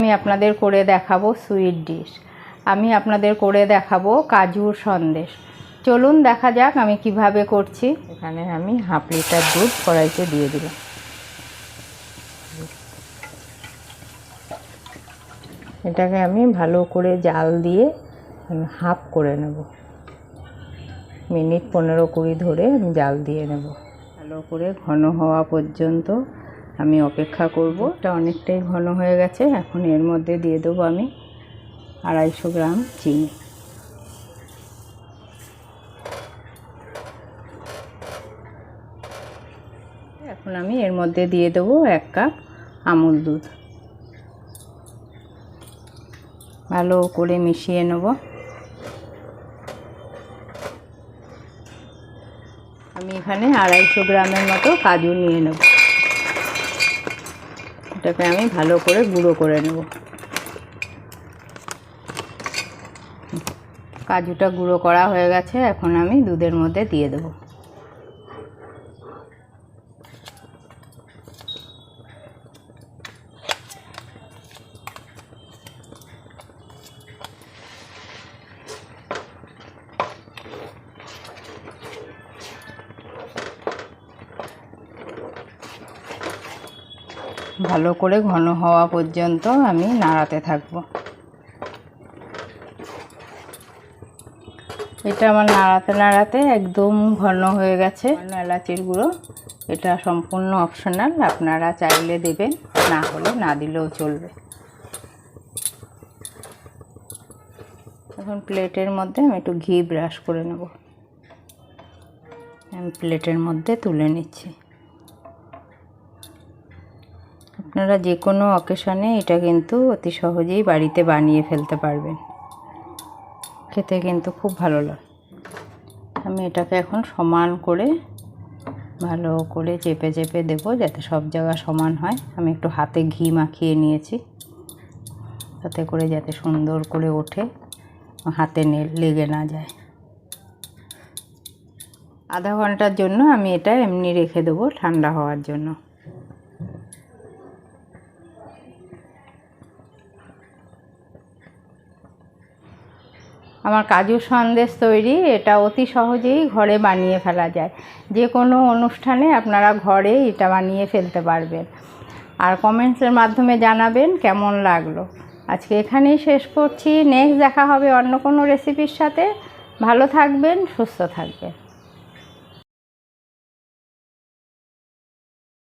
আমি আপনাদের করে দেখাবো সুইট ডিশ। আমি আপনাদের করে দেখাবো কাজুর সন্দেশ। চলুন দেখা যাক আমি কিভাবে করছি। এখানে আমি হাফ লিটার দুধ কড়াইতে দিয়ে দিলাম। এটাকে আমি ভালো করে জাল দিয়ে হাফ করে নেব। মিনিট 15-20 ধরে আমি জাল দিয়ে নেব। ভালো করে ঘন হওয়া পর্যন্ত আমি অপেক্ষা করব। এটা অনেকটাই ঘন হয়ে গেছে। এখন এর মধ্যে দিয়ে দেবো আমি 250 গ্রাম চিনি। এখন আমি এর মধ্যে দিয়ে দেবো 1 কাপ আমুল দুধ। ভালো করে মিশিয়ে নেব। আমি এখানে 250 গ্রামের মতো কাজু নিয়ে নেব। এটাকে আমি ভালো করে গুঁড়ো করে নেব। কাজুটা গুঁড়ো করা হয়ে গেছে। এখন আমি দুধের মধ্যে দিয়ে দেব। ভালো করে ঘন হওয়া পর্যন্ত আমি নাড়াতে থাকব। এটা আমার নাড়াতে নাড়াতে একদম ঘন হয়ে গেছে। এলাচির গুঁড়ো, এটা সম্পূর্ণ অপশনাল, আপনারা চাইলে দেবেন, না হলে না দিলেও চলবে। এখন প্লেটের মধ্যে আমি একটু ঘি ব্রাশ করে নেব। আমি প্লেটের মধ্যে তুলে নিচ্ছি। আপনারা যে কোনো অকেশনে এটা কিন্তু অতি সহজেই বাড়িতে বানিয়ে ফেলতে পারবেন। খেতে কিন্তু খুব ভালো লাগে। আমি এটাকে এখন সমান করে ভালো করে চেপে চেপে দেবো, যাতে সব জায়গা সমান হয়। আমি একটু হাতে ঘি মাখিয়ে নিয়েছি, তাতে করে যাতে সুন্দর করে ওঠে, হাতে লেগে না যায়। আধা ঘন্টার জন্য আমি এটা এমনি রেখে দেবো ঠান্ডা হওয়ার জন্য। আমার কাজুর সন্দেশ তৈরি। এটা অতি সহজেই ঘরে বানিয়ে ফেলা যায়। যে কোনো অনুষ্ঠানে আপনারা ঘরে এটা বানিয়ে ফেলতে পারবেন। আর কমেন্টসের মাধ্যমে জানাবেন কেমন লাগলো। আজকে এখানেই শেষ করছি। নেক্সট দেখা হবে অন্য কোনো রেসিপির সাথে। ভালো থাকবেন, সুস্থ থাকবেন।